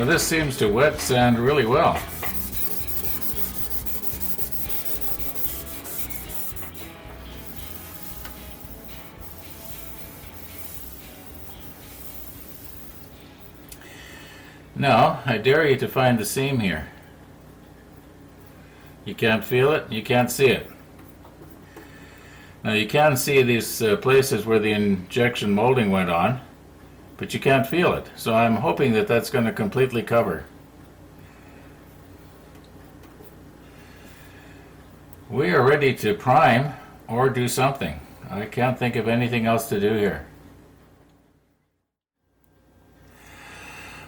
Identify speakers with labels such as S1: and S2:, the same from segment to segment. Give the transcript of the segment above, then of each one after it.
S1: Now this seems to wet sand really well. Now, I dare you to find the seam here. You can't feel it, you can't see it. Now you can see these places where the injection molding went on, but you can't feel it. So I'm hoping that that's going to completely cover. We are ready to prime or do something. I can't think of anything else to do here.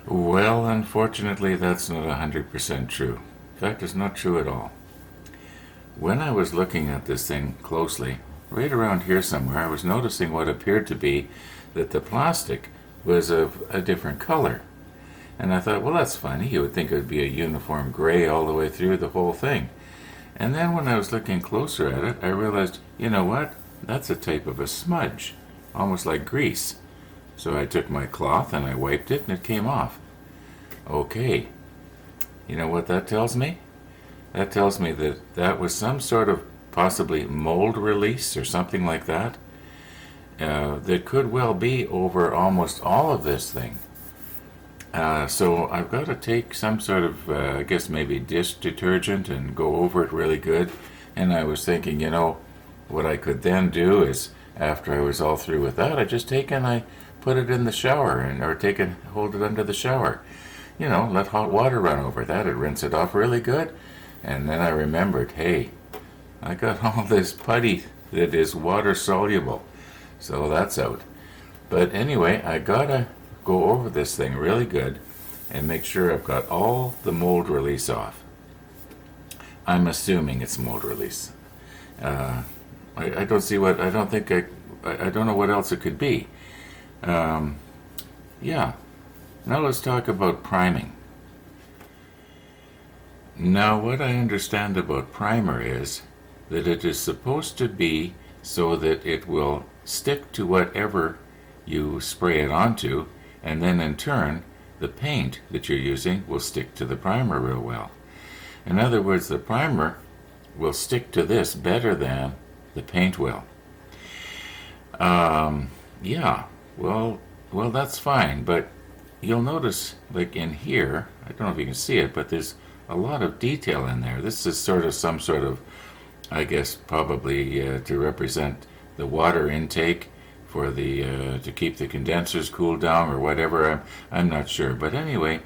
S1: Well, unfortunately, that's not 100% true. In fact, it's not true at all. When I was looking at this thing closely, right around here somewhere, I was noticing what appeared to be that the plastic was of a different color. And I thought, well, that's funny. You would think it would be a uniform gray all the way through the whole thing. And then when I was looking closer at it, I realized, you know what? That's a type of a smudge, almost like grease. So I took my cloth and I wiped it and it came off. Okay, you know what that tells me? That tells me that that was some sort of possibly mold release or something like that. That could well be over almost all of this thing. So I've got to take some sort of, I guess maybe dish detergent and go over it really good. And I was thinking, you know, what I could then do is, after I was all through with that, I just take and I put it in the shower, or take it, hold it under the shower. You know, let hot water run over that. It rinse it off really good. And then I remembered, hey, I got all this putty that is water soluble. So that's out. But anyway, I gotta go over this thing really good and make sure I've got all the mold release off. I'm assuming it's mold release. I don't see what, I don't think I don't know what else it could be. Yeah. Now let's talk about priming. Now what I understand about primer is that it is supposed to be so that it will stick to whatever you spray it onto, and then in turn the paint that you're using will stick to the primer real well. In other words, the primer will stick to this better than the paint will. Yeah, well that's fine, but you'll notice, like in here, I don't know if you can see it, but there's a lot of detail in there. This is sort of some sort of, I guess, probably to represent the water intake for the to keep the condensers cooled down or whatever. I'm not sure, but anyway,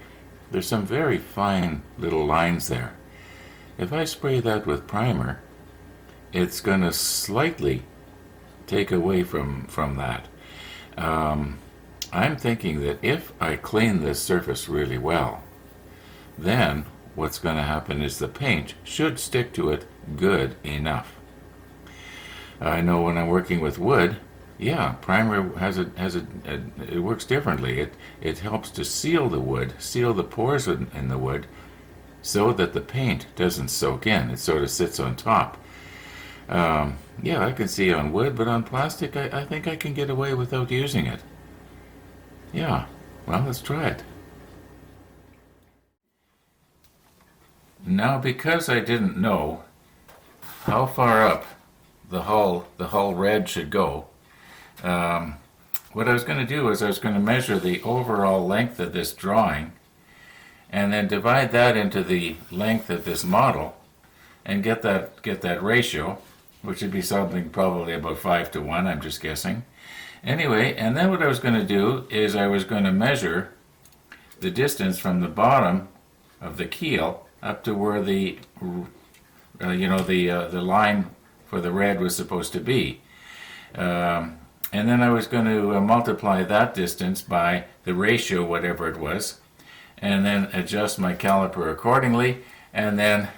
S1: there's some very fine little lines there. If I spray that with primer, it's going to slightly take away from that. I'm thinking that if I clean this surface really well, then what's going to happen is the paint should stick to it good enough. I know when I'm working with wood, yeah, primer it works differently. It helps to seal the wood, seal the pores in the wood, so that the paint doesn't soak in. It sort of sits on top. Yeah, I can see on wood, but on plastic, I think I can get away without using it. Yeah, well, let's try it. Now, because I didn't know how far up the hull red should go, what I was going to do is I was going to measure the overall length of this drawing and then divide that into the length of this model and get that ratio, which would be something probably about 5 to 1, I'm just guessing. Anyway, and then what I was going to do is I was going to measure the distance from the bottom of the keel up to where the the line for the red was supposed to be. And then I was going to multiply that distance by the ratio, whatever it was, and then adjust my caliper accordingly, and then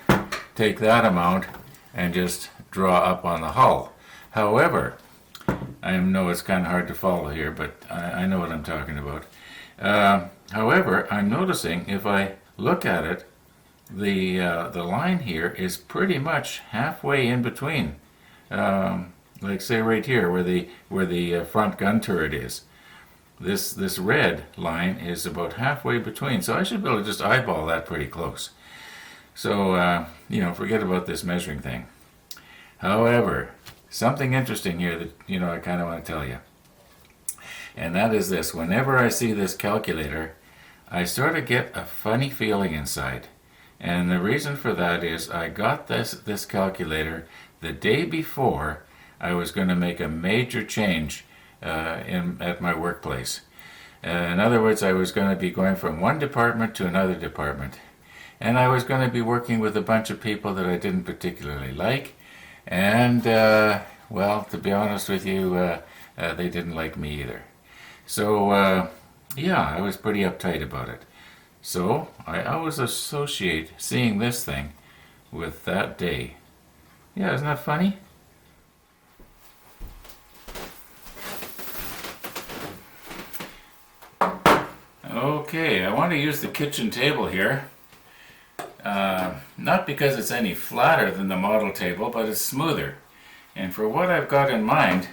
S1: take that amount and just draw up on the hull. However, I know it's kind of hard to follow here, but I know what I'm talking about. However, I'm noticing if I look at it, the line here is pretty much halfway in between. Like say right here where the front gun turret is. this red line is about halfway between, so I should be able to just eyeball that pretty close. So, forget about this measuring thing. However, something interesting here that, I kind of want to tell you. And that is this. Whenever I see this calculator, I sort of get a funny feeling inside. And the reason for that is I got this calculator the day before I was going to make a major change at my workplace. In other words, I was going to be going from one department to another department. And I was going to be working with a bunch of people that I didn't particularly like. And, to be honest with you, they didn't like me either. So, I was pretty uptight about it. So, I always associate seeing this thing with that day. Yeah, isn't that funny? Okay, I want to use the kitchen table here. Not because it's any flatter than the model table, but it's smoother. And for what I've got in mind,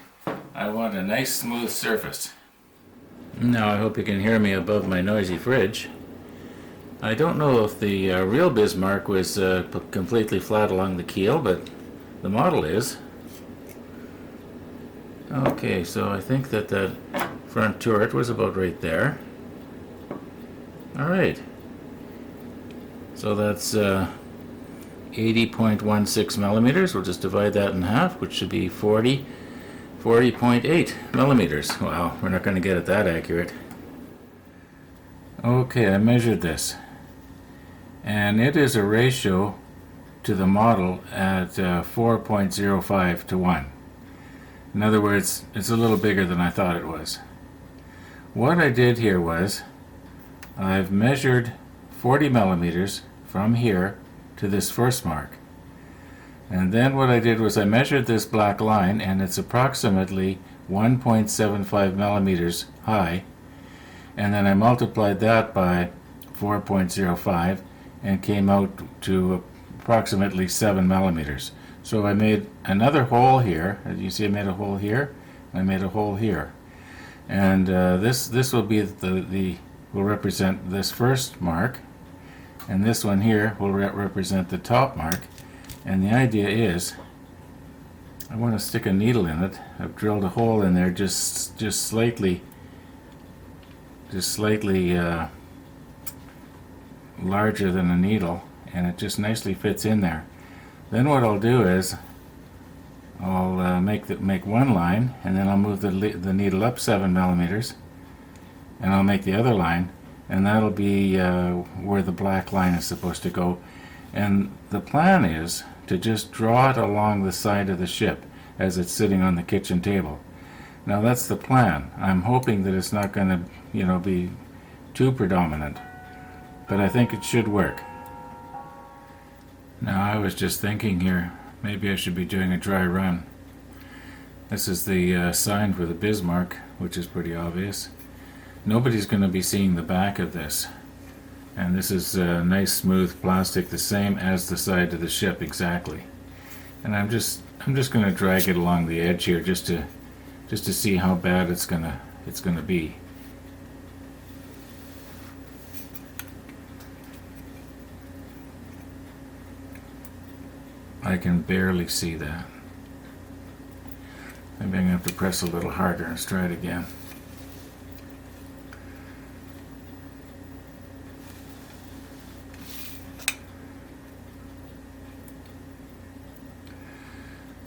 S1: I want a nice smooth surface. Now I hope you can hear me above my noisy fridge. I don't know if the real Bismarck was completely flat along the keel, but the model is. Okay, so I think that the front turret was about right there. Alright. So that's 80.16 millimeters. We'll just divide that in half, which should be 40.8 millimeters. Wow, we're not going to get it that accurate. Okay, I measured this. And it is a ratio to the model at 4.05 to 1. In other words, it's a little bigger than I thought it was. What I did here was, I've measured 40 millimeters from here to this first mark. And then what I did was I measured this black line, and it's approximately 1.75 millimeters high. And then I multiplied that by 4.05 and came out to approximately 7 millimeters. So I made another hole here. As you see, I made a hole here. I made a hole here. And this will be will represent this first mark, and this one here will represent the top mark. And the idea is, I want to stick a needle in it. I've drilled a hole in there just slightly larger than a needle, and it just nicely fits in there. Then what I'll do is I'll make one line, and then I'll move the needle up 7 millimeters, and I'll make the other line, and that'll be where the black line is supposed to go. And the plan is to just draw it along the side of the ship as it's sitting on the kitchen table. Now that's the plan. I'm hoping that it's not going to, be too predominant, but I think it should work. Now I was just thinking here, maybe I should be doing a dry run. This is the sign for the Bismarck, which is pretty obvious. Nobody's going to be seeing the back of this. And this is nice smooth plastic, the same as the side of the ship exactly. And I'm just going to drag it along the edge here just to see how bad it's going to be. I can barely see that. Maybe I'm going to have to press a little harder. Let's try it again.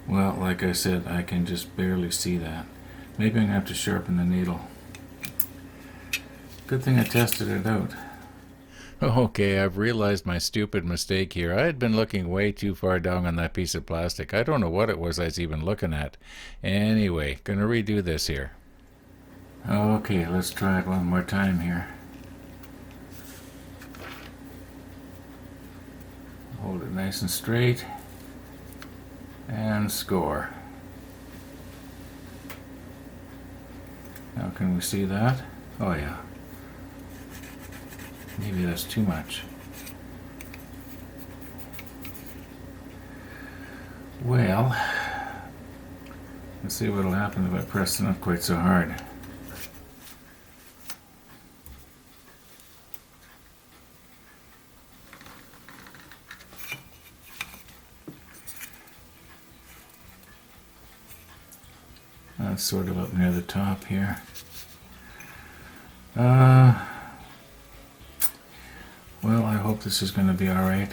S1: Well, like I said, I can just barely see that. Maybe I'm going to have to sharpen the needle. Good thing I tested it out. Okay, I've realized my stupid mistake here. I had been looking way too far down on that piece of plastic. I don't know what it was I was even looking at. Anyway, gonna redo this here. Okay, let's try it one more time here. Hold it nice and straight. And score. Now can we see that? Oh yeah. Maybe that's too much. Well, let's see what'll happen if I press it not quite so hard. That's sort of up near the top here. Well, I hope this is going to be alright.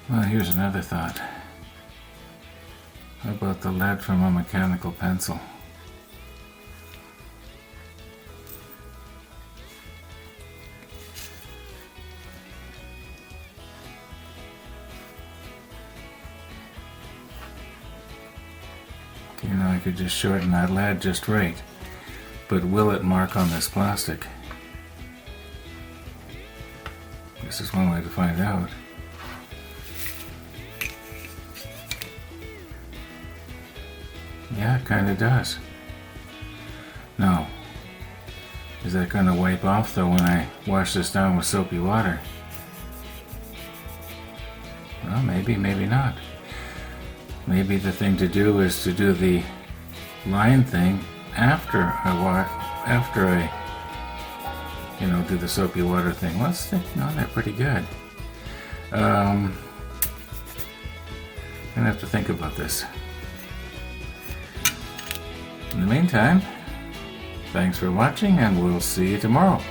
S1: Well, here's another thought. How about the lead from a mechanical pencil? You know, I could just shorten that lead just right. But will it mark on this plastic? This is one way to find out. Yeah, it kind of does. Now, is that going to wipe off though when I wash this down with soapy water? Well, maybe, maybe not. Maybe the thing to do is to do the line thing after I do the soapy water thing. Well, it's sticking on there pretty good. I'm gonna have to think about this. In the meantime, thanks for watching, and we'll see you tomorrow.